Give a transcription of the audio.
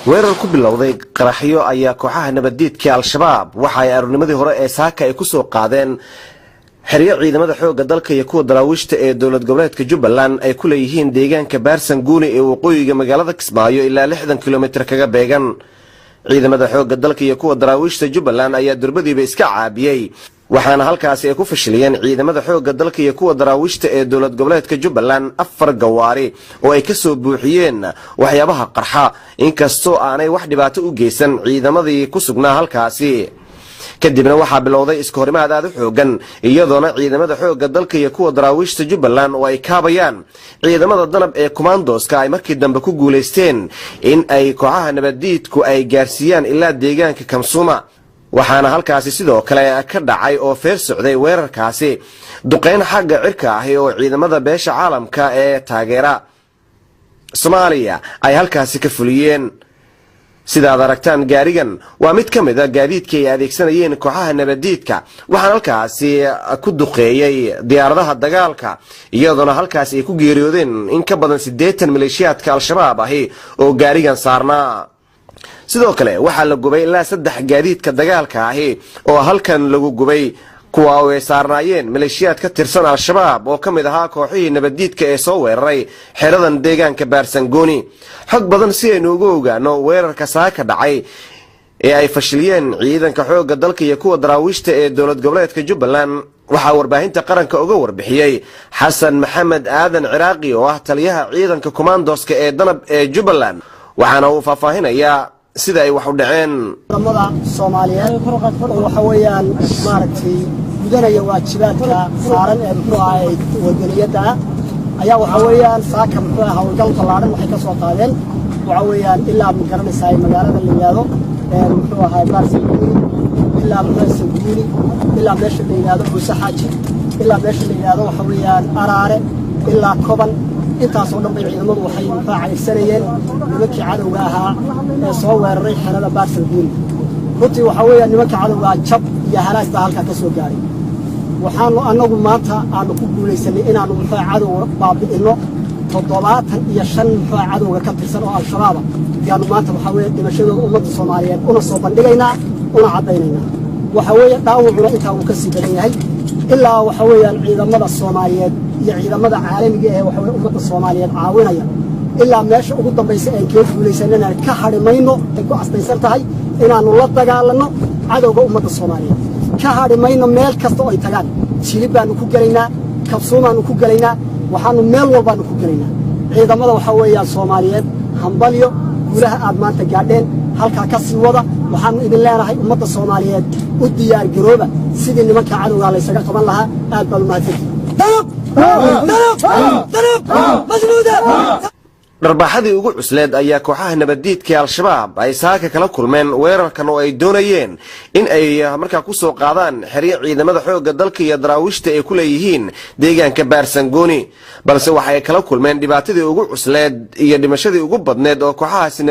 weerar ku bilowday qaraxyo ayaa kooxaha nabadiidka al-shabaab waxa ay arurnimadii hore ee saaka ay ku soo qaadeen xiriir ciidamada xooga dalka iyo kuwa daraawiishta ee dawlad goboleedka Jubbaland ay ku leeyihiin deegaanka Baarsanguuni ee waqooyiga magaalada Kismaayo ilaa 60 kilomitir kaga beegan ciidamada xooga dalka iyo kuwa daraawiishta Jubbaland ayaa durbadiiba iska caabiyay waxaana halkaas ay ku fashiliyeen ciidamada xooga dalka iyo kuwa daraawiishta ee dawlad goboleedka Jubbaland 4 gawaari oo ay ka soo buuxiyeen waxyaabaha qarxa inkastoo aanay wax dhibaato u geysan ciidamadii ku sugnaa halkaasi kadibna waxaa bilowday iska horimaad aad u xoogan iyadoona ciidamada xooga dalka iyo kuwa daraawiishta Jubbaland oo ay kaabayaan ciidamada danab ee commandoska ay markii dambe ku guuleysteen in ay kooxaha nabadiidku ay gaarsiiyaan ilaa deegaanka Kamsuma waxaana halkaasi sidoo kale ka dhacay oo feer socday weerarkaasi duqeyn xagga cirka ah oo ciidamada beesha caalamka ee taageera Soomaaliya ay halkaasi ka fuliyeen sidaad aragtaan gaarigan waa mid ka mid ah gaadiidka ay adeegsanayeen kooxaha nabadiidka waxaana halkaasi ku duqeeyay diyaaradaha dagaalka iyadoona halkaasi ay ku geeriyoodeen in ka badan 80 maleeshiyaadka al-shabaab ahi oo gaarigan saarnaa sidoo kale waxa la gubay ilaa 3 gaadiidka dagaalka ahi oo halkan lagu gubay kuwa ay saarnaayeen maleeshiyaad ka tirsan al-shabaab oo kamid ahaa kooxihii nabadiidka ee soo weeraray xeradan deegaanka Baarsanguuni xog badan si aynu ugu ogaano weerarka saaka dhacay ee ay fashiliyeen ciidanka xooga dalka iyo kuwa daraawiishta ee dawlad goboleedka Jubbaland waxa warbaahinta qaranka uga warbixiyay Xasan Maxamed Aadan Ciraaqi oo ah taliyaha ciidanka commandoska ee danab ee Jubbaland waxaana uu faahfaahinayaa sida ay wax u dhaceen ciidamada Soomaaliyeed oo waxa weeyaan maaragtay gudanaya waajibaadka saaran ee wadaniyada ayaa waxa weeyaan saaka muxuu ahaa hawlgal ballaaran waxay ka soo qaadeen waxa weeyaan ilaa ma garanaysaa magaalada la yiraahdo muxuu ahaa Baarsanguuni ilaa Baarsanguuni ilaa meesha la yiraahdo Buusaxaaji ilaa meesha la yiraahdo waxa weeyaan Araare ilaa Koban intaas oo dhan bay ciidamadu waxay mufaacaysanayeen nimankii cadawga ahaa ee soo weeraray xerada Baarsanguuni runtii waxa weeyaan nimanka cadawga jab iyo halaas baa halka ka soo gaaray waxaanu anagu maanta aanu ku guuleysanay inaanu mufaacadowga baabi'ino 75 mufaacadowga ka tirsan oo al-shabaab yaanu maanta waxa weeyaan dhimashadooda ummadda Soomaaliyeed una soo bandhigaynaa una cadaynaynaa waxa weeyaan dhaawacuna inta uu ka sii badan yahay ilaa waxa weeyaan ciidamada Soomaaliyeed iyo ciidamada caalamiga ee waxa weeyaan ummadda Soomaaliyeed caawinaya ilaa meesha ugu dambaysa ee ka guuleysanana ka harimayno ay ku astaysan tahay inaanu la dagaalano cadawga ummadda Soomaaliyeed ka harimayno meel kasta oo ay tagaan jilib baanu ku galaynaa Kabsuumaanu ku galaynaa waxaanu meel walbaanu ku galaynaa ciidamada waxa weeyaan Soomaaliyeed hambalyo guulaha aad maanta gaadheen halka ka sii wada waxaanu idin leenahay ummadda Soomaaliyeed u diyaar garooba sidii nimanka cadawga la isaga qaban lahaa aad baa u mahadsantihiin darbaxadii ugu cusleed ayaa kooxaha nabadiidka al-shabaab ay saaka kala kulmeen weerarkan oo ay doonayeen in ay markaa ku soo qaadaan xiriir ciidamada xooga dalka iyo daraawiishta ay ku leeyihiin deegaanka Baarsanguuni balse waxa ay kala kulmeen dhibaatadii ugu cusleed iyo dhimashadii ugu badneed oo kooxahaasi